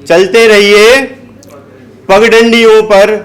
चलते रहिए पगडंडियों पर,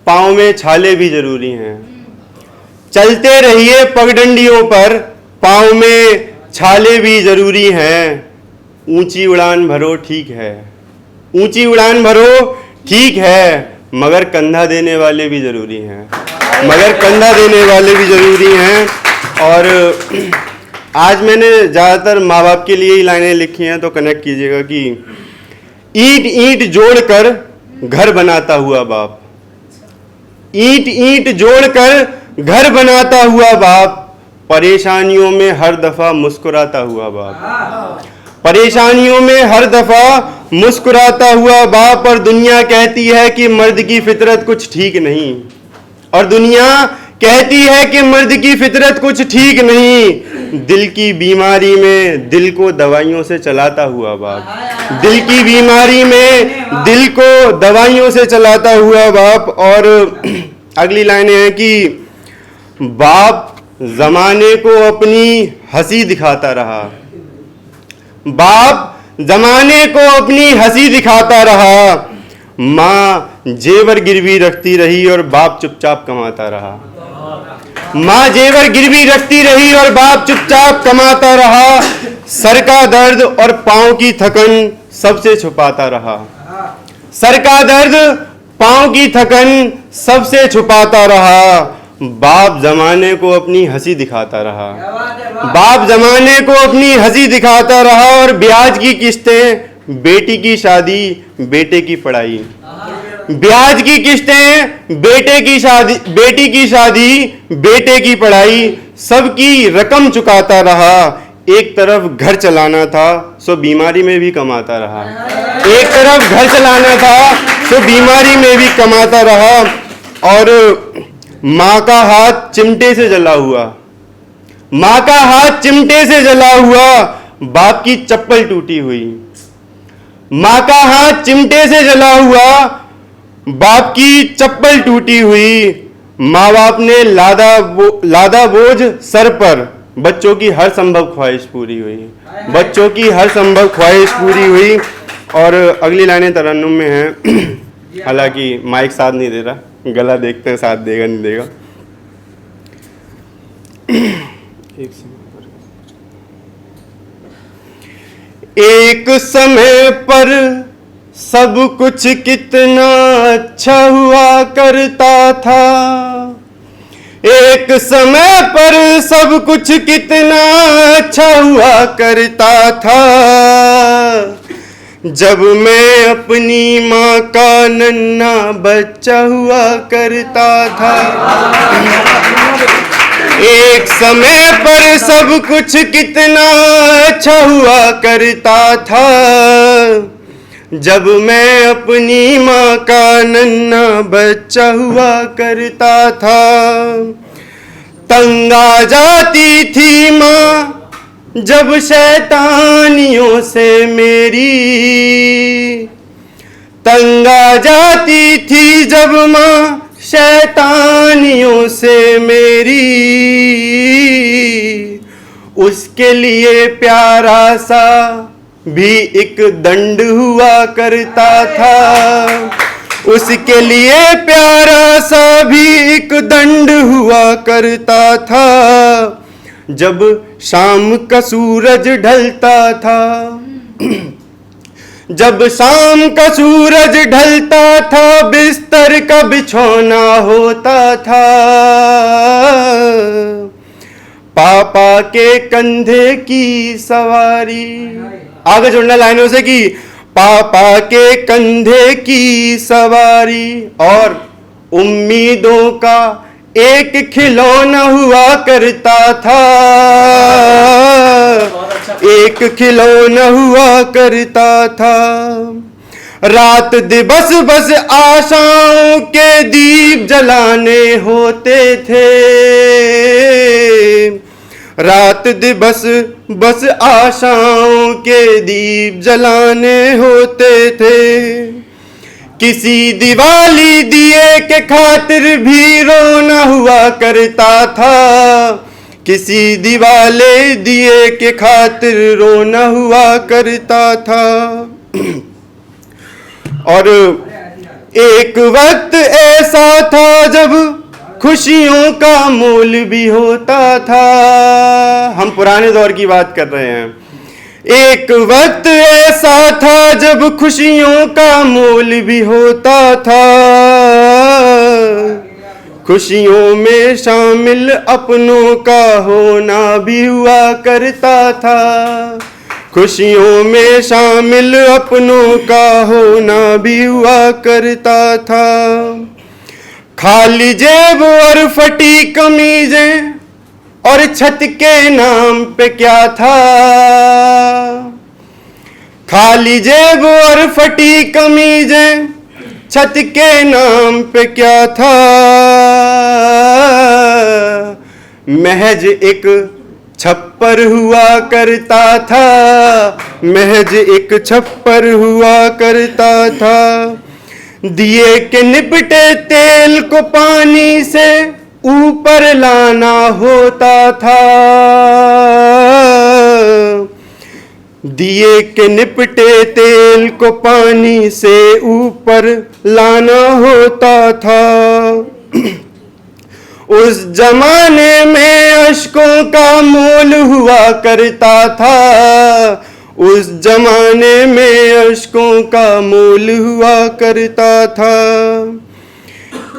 पाँव में छाले भी जरूरी हैं। चलते रहिए पगडंडियों पर, पाँव में छाले भी जरूरी हैं। ऊंची उड़ान भरो ठीक है, ऊंची उड़ान भरो ठीक है, मगर कंधा देने वाले भी जरूरी हैं, मगर कंधा देने वाले भी जरूरी हैं। और आज मैंने ज़्यादातर माँ बाप के लिए ही लाइनें लिखी हैं, तो कनेक्ट कीजिएगा कि ईंट ईंट जोड़कर घर बनाता हुआ बाप, ईंट ईंट जोड़कर घर बनाता हुआ बाप, परेशानियों में हर दफा मुस्कुराता हुआ बाप, परेशानियों में हर दफा मुस्कुराता हुआ बाप। और दुनिया कहती है कि मर्द की फितरत कुछ ठीक नहीं, और दुनिया कहती है कि मर्द की फितरत कुछ ठीक नहीं। दिल की बीमारी में दिल को दवाइयों से चलाता हुआ बाप, दिल की बीमारी में दिल को दवाइयों से चलाता हुआ बाप। और अगली लाइनें हैं कि बाप जमाने को अपनी हंसी दिखाता रहा, बाप जमाने को अपनी हंसी दिखाता रहा, माँ जेवर गिरवी रखती रही और बाप चुपचाप कमाता रहा, माँ जेवर गिरवी रखती रही और बाप चुपचाप कमाता रहा। सर का दर्द और पाँव की थकन सबसे छुपाता रहा, सर का दर्द पाँव की थकन सबसे छुपाता रहा। बाप जमाने को अपनी हंसी दिखाता रहा, बाप जमाने को अपनी हंसी दिखाता रहा। और ब्याज की किस्तें, बेटी की शादी, बेटे की पढ़ाई, ब्याज की किस्तें, बेटे की शादी, बेटी की शादी, बेटे की पढ़ाई, सबकी रकम चुकाता रहा। एक तरफ घर चलाना था सो बीमारी में भी कमाता रहा, एक तरफ घर चलाना था सो बीमारी में भी कमाता रहा। और माँ का हाथ चिमटे से जला हुआ, माँ का हाथ चिमटे से जला हुआ, बाप की चप्पल टूटी हुई, माँ का हाथ चिमटे से जला हुआ, बाप की चप्पल टूटी हुई। माँ बाप ने लादा बोझ सर पर, बच्चों की हर संभव ख्वाहिश पूरी हुई, बच्चों की हर संभव ख्वाहिश पूरी हुई। और अगली लाइनें तरन्नुम में हैं, हालांकि माइक साथ नहीं दे रहा, गला देखते हैं साथ देगा नहीं देगा। एक समय पर सब कुछ कितना अच्छा हुआ करता था, एक समय पर सब कुछ कितना अच्छा हुआ करता था। जब मैं अपनी माँ का नन्हा बच्चा हुआ करता था, एक समय पर सब कुछ कितना अच्छा हुआ करता था। जब मैं अपनी माँ का नन्हा बच्चा हुआ करता था, तंग आ जाती थी माँ जब शैतानियों से मेरी, तंग आ जाती थी जब माँ शैतानियों से मेरी। उसके लिए प्यारा सा भी एक दंड हुआ करता था, उसके लिए प्यारा सा भी एक दंड हुआ करता था। जब शाम का सूरज ढलता था, जब शाम का सूरज ढलता था, बिस्तर का बिछौना होता था। पापा के कंधे की सवारी, आगे जोड़ना लाइनों से कि पापा के कंधे की सवारी, और उम्मीदों का एक खिलौना हुआ करता था, एक खिलौना हुआ करता था। रात दिवस बस आशाओं के दीप जलाने होते थे, रात दिवस बस आशाओं के दीप जलाने होते थे। किसी दिवाली दिए के खातिर भी रोना हुआ करता था, किसी दिवाले दिए के खातिर रोना हुआ करता था। और एक वक्त ऐसा था जब खुशियों का मोल भी होता था। हम पुराने दौर की बात कर रहे हैं। एक वक्त ऐसा था जब खुशियों का मोल भी होता था। खुशियों में शामिल अपनों का होना भी हुआ करता था। खुशियों में शामिल अपनों का होना भी हुआ करता था। खाली जेब और फटी कमीजें और छत के नाम पे क्या था। खाली जेब और फटी कमीजें छत के नाम पे क्या था। महज एक छप्पर हुआ करता था। महज एक छप्पर हुआ करता था। दिए के निपटे तेल को पानी से ऊपर लाना होता था। दिए के निपटे तेल को पानी से ऊपर लाना होता था। उस जमाने में अश्कों का मोल हुआ करता था। उस जमाने में अश्कों का मोल हुआ करता था।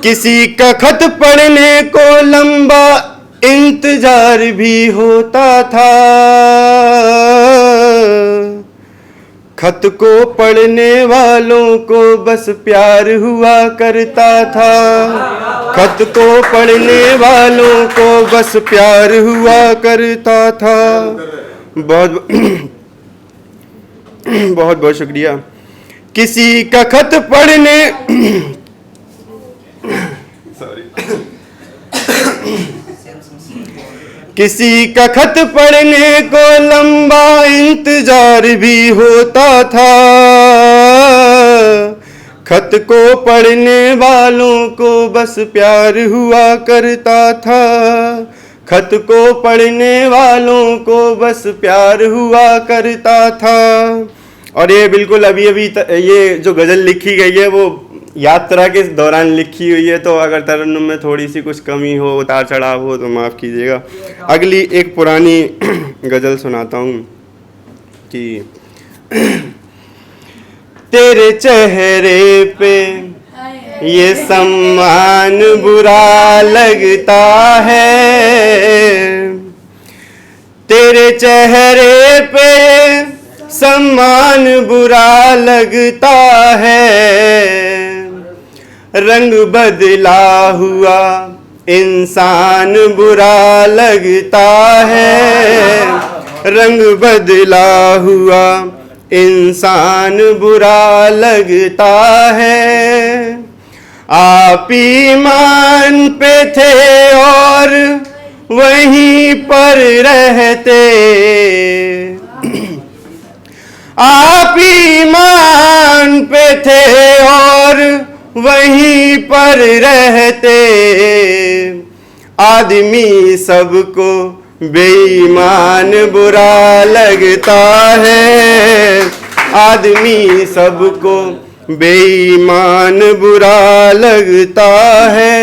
किसी का खत पढ़ने को लंबा इंतजार भी होता था। खत को पढ़ने वालों को बस प्यार हुआ करता था। खत को पढ़ने वालों को बस प्यार हुआ करता था। बहुत बहुत बहुत शुक्रिया। किसी का खत पढ़ने किसी का खत पढ़ने को लंबा इंतजार भी होता था। खत को पढ़ने वालों को बस प्यार हुआ करता था। खत को पढ़ने वालों को बस प्यार हुआ करता था। और ये बिल्कुल अभी अभी ये जो गज़ल लिखी गई है वो यात्रा के दौरान लिखी हुई है, तो अगर तरन्नुम में थोड़ी सी कुछ कमी हो, उतार चढ़ाव हो तो माफ़ कीजिएगा। अगली एक पुरानी गज़ल सुनाता हूँ कि तेरे चेहरे पे ये सम्मान बुरा लगता है। तेरे चेहरे पे सम्मान बुरा लगता है। रंग बदला हुआ इंसान बुरा लगता है। रंग बदला हुआ इंसान बुरा लगता है। आप ईमान पे थे और वहीं पर रहते। आप ईमान पे थे और वहीं पर रहते। आदमी सबको बेईमान बुरा लगता है। आदमी सबको बेईमान बुरा लगता है।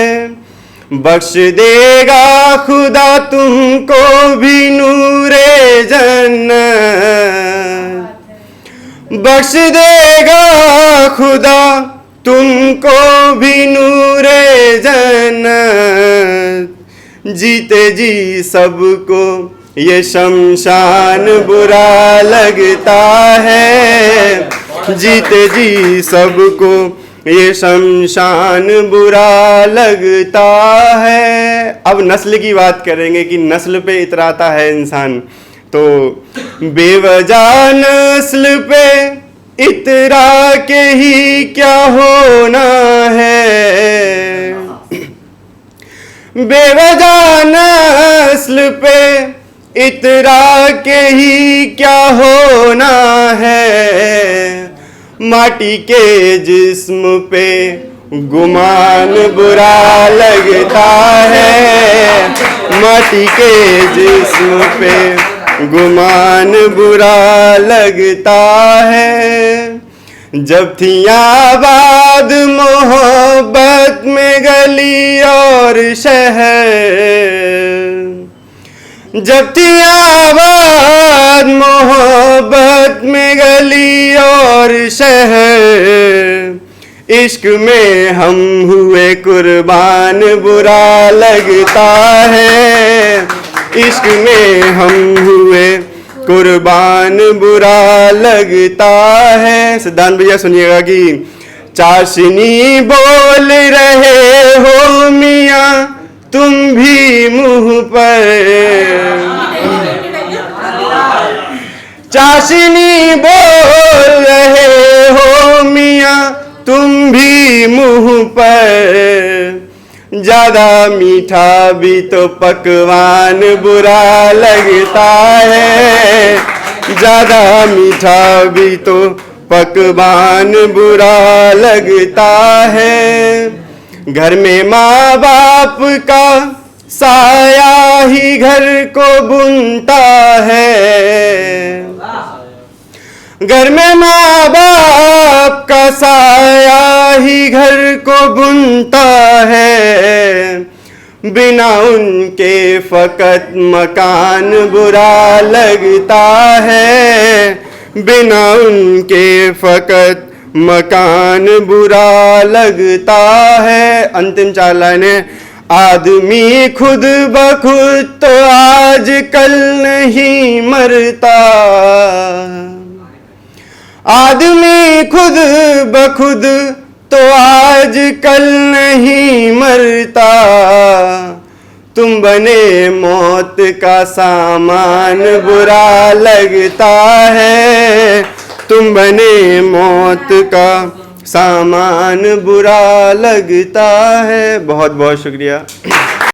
बख्श देगा खुदा तुमको भी नूरे जन्नत। बख्श देगा खुदा तुमको भी नूरे जन्नत। जीते जी सबको ये शमशान बुरा लगता है। जीते जी सबको ये शमशान बुरा लगता है। अब नस्ल की बात करेंगे कि नस्ल पे इतराता है इंसान, तो बेवजह नस्ल पे इतरा के ही क्या होना है। बेवजह नस्ल पे इतरा के ही क्या होना है। माटी के जिस्म पे गुमान बुरा लगता है। माटी के जिस्म पे गुमान बुरा लगता है। जब थी आबाद मोहब्बत में गली और शहर, जब थी आबाद मोहब्बत में गली और शहर, इश्क में हम हुए कुर्बान बुरा लगता है, इश्क में हम हुए कुर्बान बुरा लगता है। सिद्धांत भैया सुनिएगा कि चाशनी बोल रहे हो मियाँ तुम भी मुंह पर, चाशनी बोल रहे हो मियाँ तुम भी मुंह पर, ज्यादा मीठा भी तो पकवान बुरा लगता है, ज्यादा मीठा भी तो पकवान बुरा लगता है। घर में माँ बाप का साया ही घर को बुनता है, घर में माँ बाप का साया ही घर को बुनता है, बिना उनके फकत मकान बुरा लगता है, बिना उनके फकत मकान बुरा लगता है। अंतिम 4 लाइनें। आदमी खुद ब खुद तो आज कल नहीं मरता, आदमी खुद ब खुद तो आज कल नहीं मरता, तुम बने मौत का सामान बुरा लगता है, तुम बने मौत का सामान बुरा लगता है। बहुत बहुत शुक्रिया।